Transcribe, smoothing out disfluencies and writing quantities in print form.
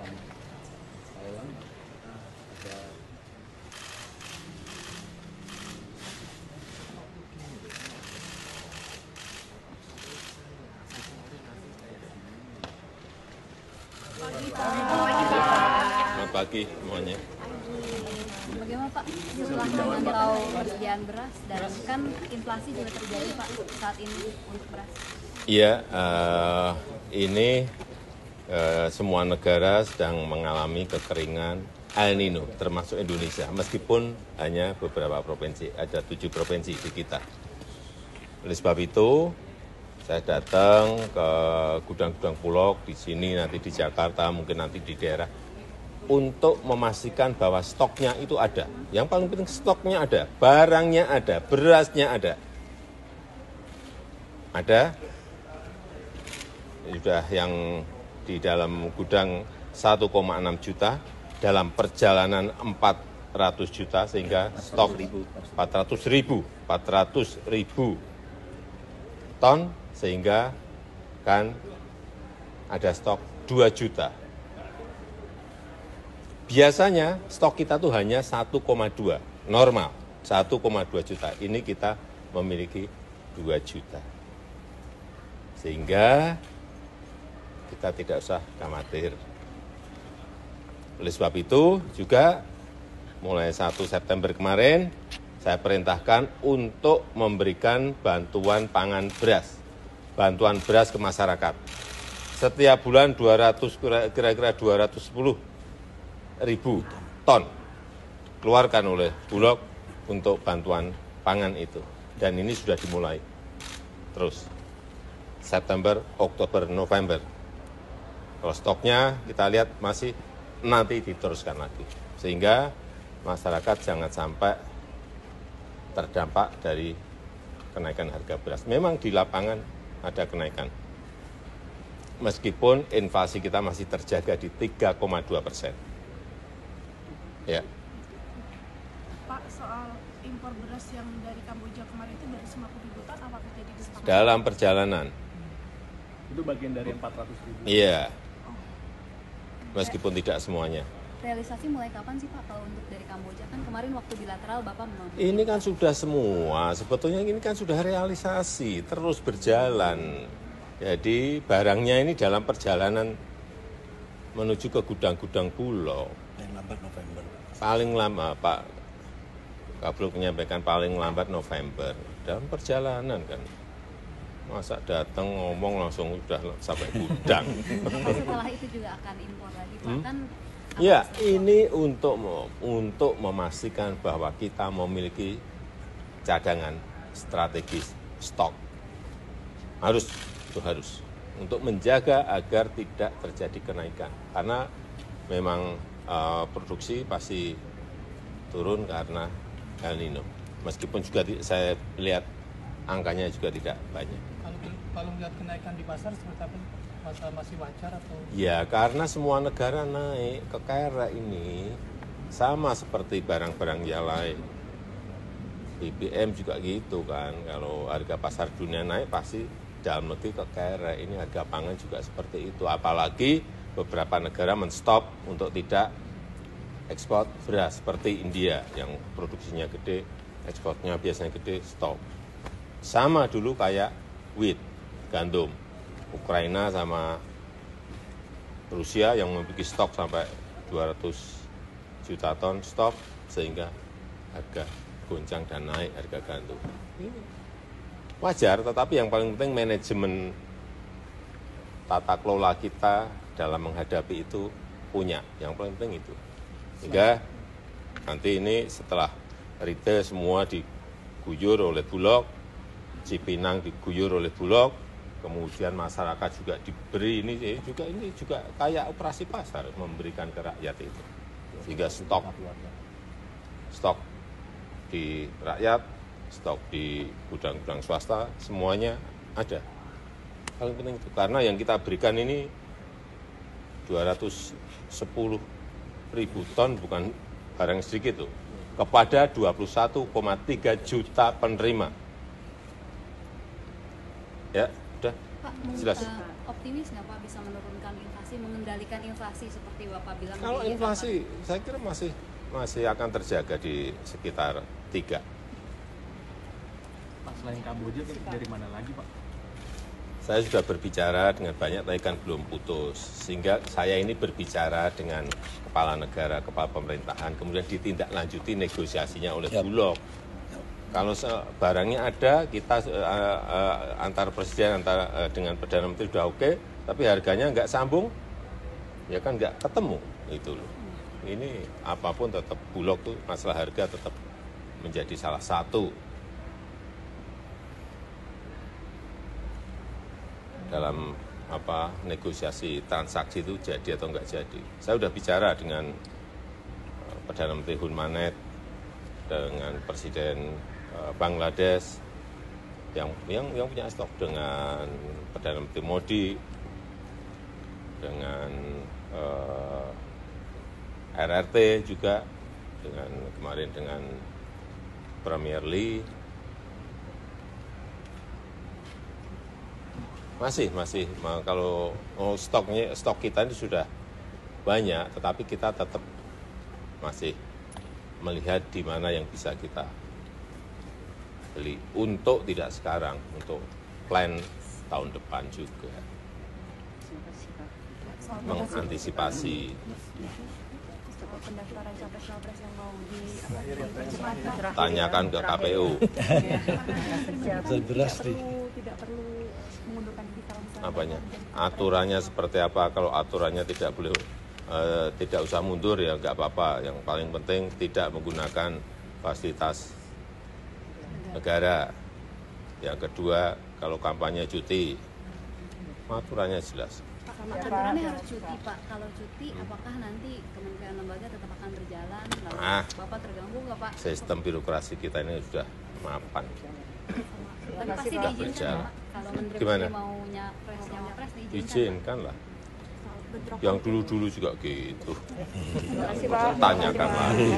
Selamat pagi semuanya. Bagaimana Pak setelah memantau persediaan beras dan kan inflasi juga terjadi Pak saat ini untuk beras? Iya, ini semua negara sedang mengalami kekeringan El Nino, termasuk Indonesia, meskipun hanya beberapa provinsi, ada 7 provinsi di kita. Oleh sebab itu, saya datang ke gudang-gudang Bulog di sini, nanti di Jakarta, mungkin nanti di daerah, untuk memastikan bahwa stoknya itu ada. Yang paling penting stoknya ada, barangnya ada, berasnya ada. Ada, sudah yang di dalam gudang 1,6 juta, dalam perjalanan 400 juta, sehingga stok 400 ribu ton, sehingga kan ada stok 2 juta. Biasanya stok kita tuh hanya 1,2, normal 1,2 juta. Ini kita memiliki 2 juta. Sehingga kita tidak usah khawatir. Oleh sebab itu juga mulai 1 September kemarin saya perintahkan untuk memberikan bantuan pangan beras. Bantuan beras ke masyarakat. Setiap bulan kira-kira 210 ribu ton keluarkan oleh Bulog untuk bantuan pangan itu. Dan ini sudah dimulai terus. September, Oktober, November. Kalau stoknya kita lihat masih nanti diteruskan lagi. Sehingga masyarakat jangan sampai terdampak dari kenaikan harga beras. Memang di lapangan ada kenaikan. Meskipun inflasi kita masih terjaga di 3,2%. Ya. Pak, soal impor beras yang dari Kamboja kemarin itu dari 50 ribu ton, apakah jadi disepakati? Dalam perjalanan. Itu bagian dari 400 ribu? Iya. Meskipun tidak semuanya. Realisasi mulai kapan sih Pak kalau untuk dari Kamboja? Kan kemarin waktu bilateral Bapak Ini kan sudah semua, sebetulnya ini kan sudah realisasi, terus berjalan. Jadi barangnya ini dalam perjalanan menuju ke gudang-gudang Bulog. Yang lambat November. Paling lama Pak Kabulok menyampaikan paling lambat November. Dalam perjalanan kan. Masa datang ngomong langsung sudah sampai gudang. Setelah itu juga akan impor lagi Pak kan? Ya, ini untuk memastikan bahwa kita memiliki cadangan strategis stok. Harus untuk menjaga agar tidak terjadi kenaikan. Karena memang produksi pasti turun karena El Nino. Meskipun juga saya lihat angkanya juga tidak banyak. Kalau melihat kenaikan di pasar seperti apa? Masih wajar atau? Ya, karena semua negara naik, kekeret ini sama seperti barang-barang yang lain. BBM juga gitu kan, kalau harga pasar dunia naik pasti dalam negeri kekeret. Ini harga pangan juga seperti itu. Apalagi beberapa negara menstop untuk tidak ekspor beras seperti India yang produksinya gede, ekspornya biasanya gede, stop. Sama dulu kayak wheat, gandum. Ukraina sama Rusia yang memiliki stok sampai 200 juta ton stok, sehingga harga goncang dan naik harga gandum. Ini wajar, tetapi yang paling penting manajemen tata kelola kita dalam menghadapi itu punya. Yang paling penting itu. Sehingga nanti ini setelah retail semua diguyur oleh Bulog, Cipinang diguyur oleh Bulog, kemudian masyarakat juga diberi ini juga kayak operasi pasar memberikan ke rakyat itu. Sehingga stok di rakyat, stok di gudang-gudang swasta semuanya ada. Paling penting itu karena yang kita berikan ini 210 ribu ton, bukan barang sedikit tuh, kepada 21,3 juta penerima. Ya, udah. Pak, Jelas. Optimis nggak Pak bisa menurunkan inflasi, mengendalikan inflasi seperti Bapak bilang? Kalau di inflasi, saya kira masih akan terjaga di sekitar 3. Pak, selain Kamboja dari mana lagi Pak? Saya sudah berbicara dengan banyak, tapi kan belum putus. Sehingga saya ini berbicara dengan kepala negara, kepala pemerintahan, kemudian ditindaklanjuti negosiasinya oleh Bulog. Kalau barangnya ada, kita antar presiden dengan Perdana Menteri sudah oke, tapi harganya nggak sambung, ya kan nggak ketemu itu loh. Ini apapun tetap Bulog tuh masalah harga tetap menjadi salah satu dalam negosiasi transaksi itu jadi atau enggak jadi. Saya sudah bicara dengan Perdana Menteri Hun Manet, dengan Presiden Bangladesh yang punya stok, dengan Perdana Menteri Modi, dengan RRT juga, kemarin dengan Premier Lee. Masih kalau stok kita ini sudah banyak, tetapi kita tetap masih melihat di mana yang bisa kita beli untuk tidak sekarang, untuk plan tahun depan juga mengantisipasi. Pendaftaran capres-cawapres yang mau Tanyakan ke KPU. tidak perlu mengundurkan diri kalau misalnya Apanya? Aturannya seperti apa? Kalau aturannya tidak boleh, tidak usah mundur ya nggak apa-apa. Yang paling penting tidak menggunakan fasilitas negara. Yang kedua, kalau kampanye cuti, aturannya jelas. Aturannya harus cuti Pak. Kalau cuti, apakah nanti kementerian lembaga tetap akan berjalan? Lalu Bapak terganggu nggak Pak? Sistem birokrasi kita ini sudah mapan. Tapi pasti diizinkan Pak. Kalau menteri mau nyapres diizinkan. Izinkan lah. Yang dulu-dulu juga gitu. Tanyakan lagi.